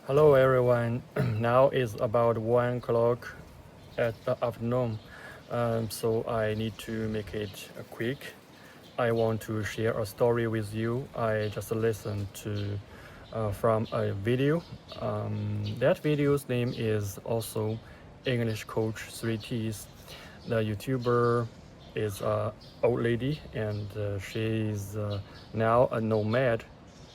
Hello everyone. Now is about 1 o'clock at the afternoon, so I need to make it quick. I want to share a story with you. I just listened to from a video. That video's name is also English Coach 3Ts. The YouTuber is a old lady and she's now a nomad.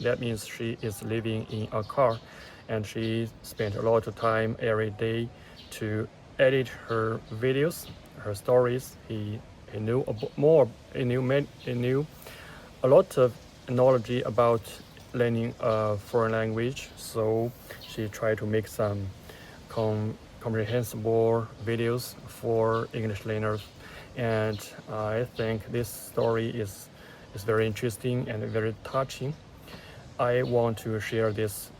That means she is living in a car and she spent a lot of time every day to edit her videos, her stories. He knew more. He knew a lot of knowledge about learning a foreign language. So she tried to make some comprehensible videos for English learners, and I think this story is very interesting and very touching. I want to share this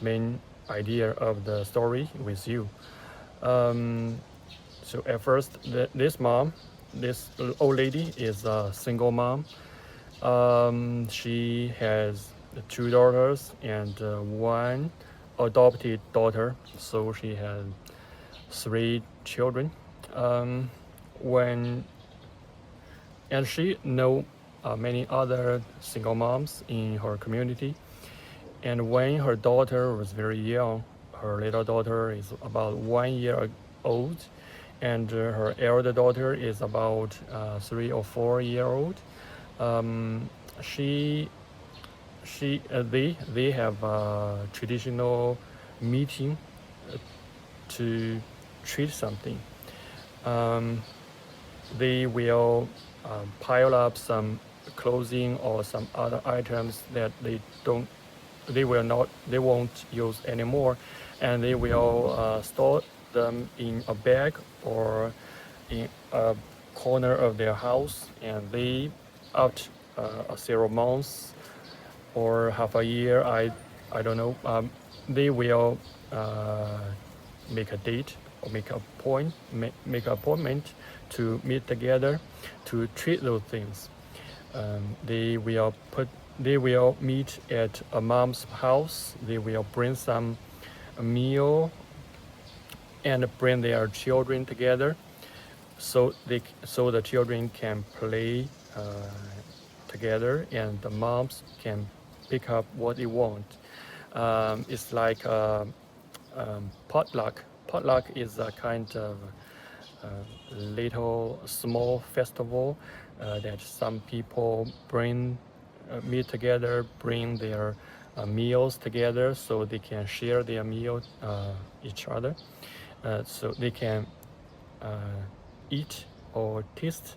main idea of the story with you. Um, so at first, this old lady is a single mom. She has 2 daughters and one adopted daughter, so she has 3 children. Um, when and she know many other single moms in her community. And when her daughter was very young, her little daughter is about 1 year old, and her elder daughter is about 3 or 4 year old. Um, she they have a traditional meeting to treat something. Um, they will pile up some clothing or some other items that they won't use anymore, and they will store them in a bag or in a corner of their house, and they after several months or half a year, I don't know, they will uh, make a date or make an appointment to meet together to treat those things. They will meet at a mom's house. They will bring some meal and bring their children together, so the children can play together and the moms can pick up what they want. It's like potluck. Potluck is a kind of little small festival that some people meet together, bring their meals together, so they can share their meal each other, so they can uh, eat or taste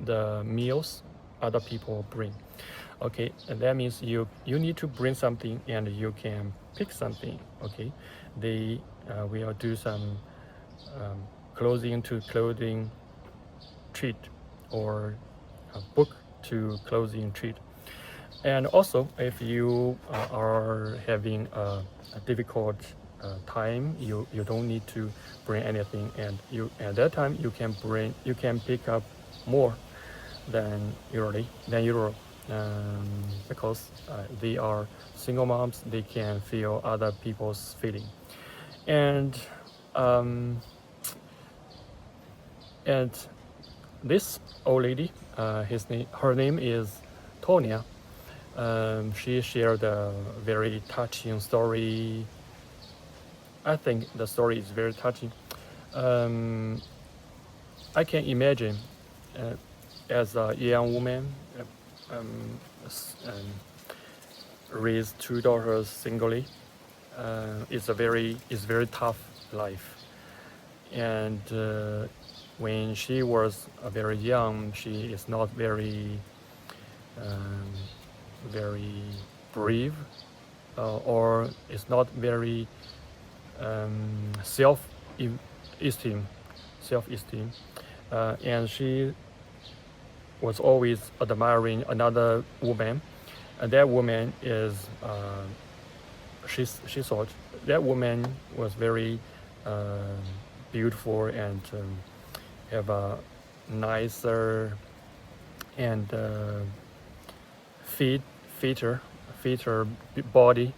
the meals other people bring. Okay, and that means you need to bring something and you can pick something. Okay, they will do some um, clothing to clothing treat or a book to clothing treat. And also, if you are having a difficult time, you don't need to bring anything, and you at that time you can pick up more than usual, because they are single moms. They can feel other people's feeling, and um, and this old lady, her name is Tonya. She shared a very touching story. I think the story is very touching. Um, I can imagine, uh, as a young woman, um, raised 2 daughters singly. It's very tough life. And when she was very young, she is not um, very brave, or is not very self-esteem, self-esteem, and she was always admiring another woman, and that woman is she thought that woman was very uh, beautiful and have a nicer and fit fitter body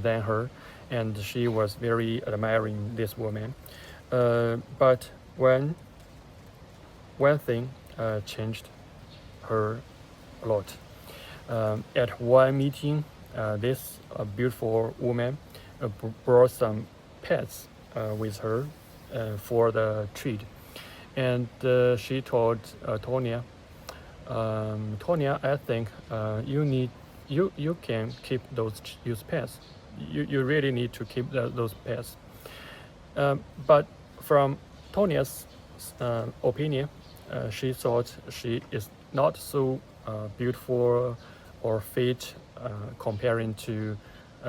than her, and she was very admiring this woman. But one thing changed her a lot. At one meeting, this beautiful woman brought some pets with her for the treat, and she told Tonya, Tonya, I think you can keep those used pets. You really need to keep those pets. But from Tonia's opinion, she thought she is not so beautiful or fit comparing to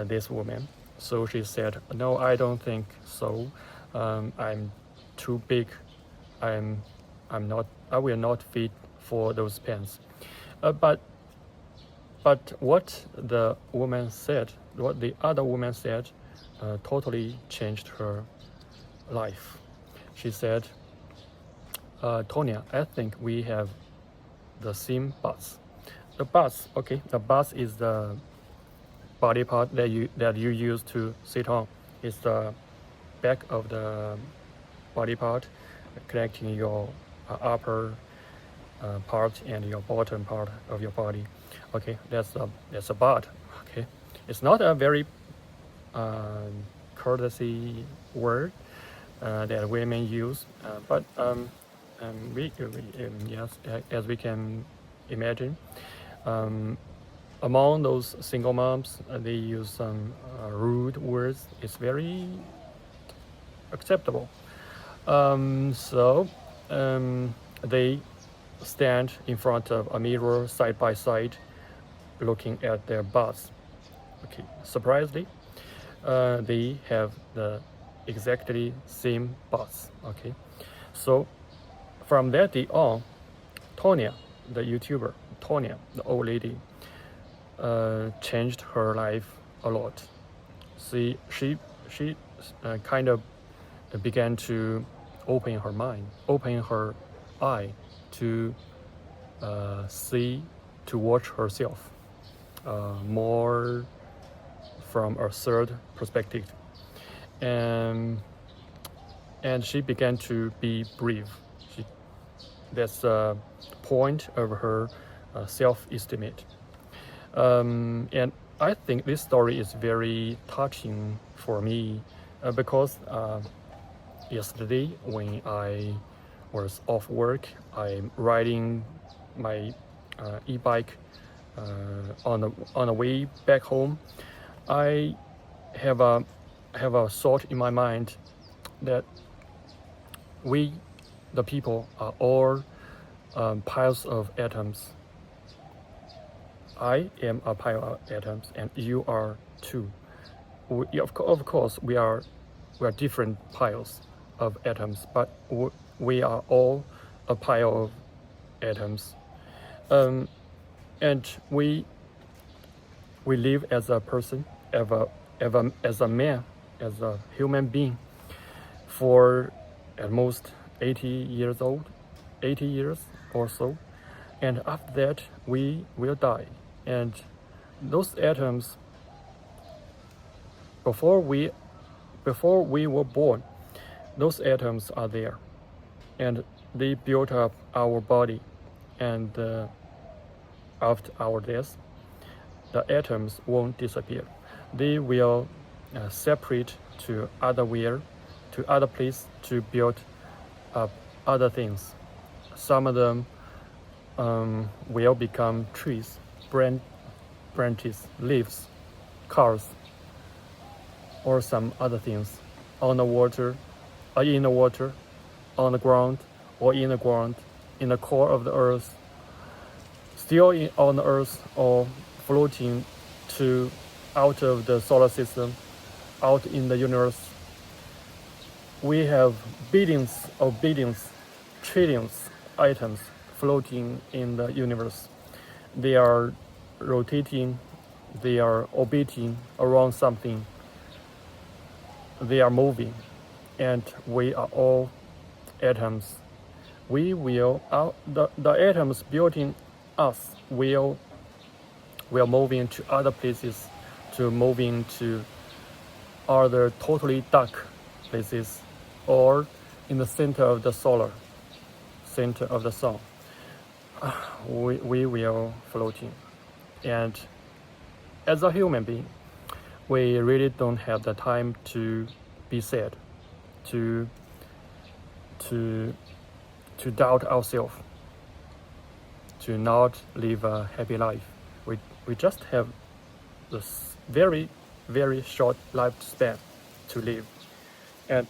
this woman. So she said, "No, I don't think so. I'm too big. I'm not. I will not fit for those pants." But what the woman said, what the other woman said, totally changed her life. She said, Tonya, I think we have the same butts. The butts, okay, the butts is the body part that you use to sit on. It's the back of the body part connecting your upper part and your bottom part of your body. Okay, that's a butt. Okay, it's not a very courtesy word that women use, but yes, as we can imagine, among those single moms, they use some rude words. It's very acceptable. So they stand in front of a mirror side by side, looking at their butts. Okay, surprisingly, they have the exactly same butts. Okay, so from that day on, Tonya, the YouTuber, Tonya, the old lady, changed her life a lot. She kind of began to open her mind, open her eye to see, to watch herself more from a third perspective, and she began to be brave. That's the point of her self-esteem. And I think this story is very touching for me because yesterday when I was off work, I'm riding my e-bike on the way back home. I have a thought in my mind that we, the people, are all piles of atoms. I am a pile of atoms, and you are too. Of course, we are different piles of atoms, but we are all a pile of atoms, and we live as a person, as a man, as a human being, for at most 80 years or so, and after that we will die. And those atoms, before we were born, those atoms are there, and they built up our body. And after our death, the atoms won't disappear. They will separate to other place to build up other things. Some of them will become trees, branches, leaves, cars, or some other things on the water, or in the water, on the ground, or in the ground, in the core of the earth, still on the earth, or floating out of the solar system, out in the universe. We have billions, trillions atoms floating in the universe. They are rotating, they are orbiting around something, they are moving, and we are all atoms. The atoms building us will move into other places to moving to other totally dark places, or in the center of the sun. We will floating. And as a human being, we really don't have the time to be sad, to doubt ourselves, to not live a happy life. We just have this very, very short lifespan to live. And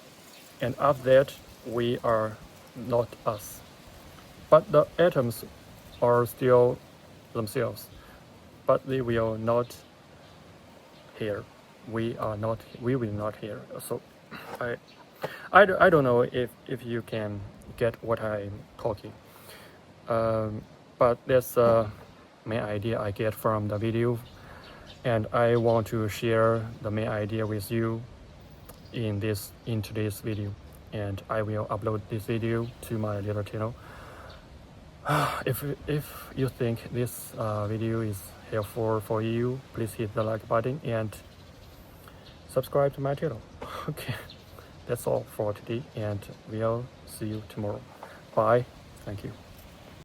after that, we are not us. But the atoms are still themselves, but they will not here. We will not here. So I don't know if you can get what I'm talking. But that's the main idea I get from the video, and I want to share the main idea with you in today's video, and I will upload this video to my little channel. If you think this video is helpful for you, please hit the like button and subscribe to my channel. Okay, that's all for today, and we'll see you tomorrow. Bye. Thank you.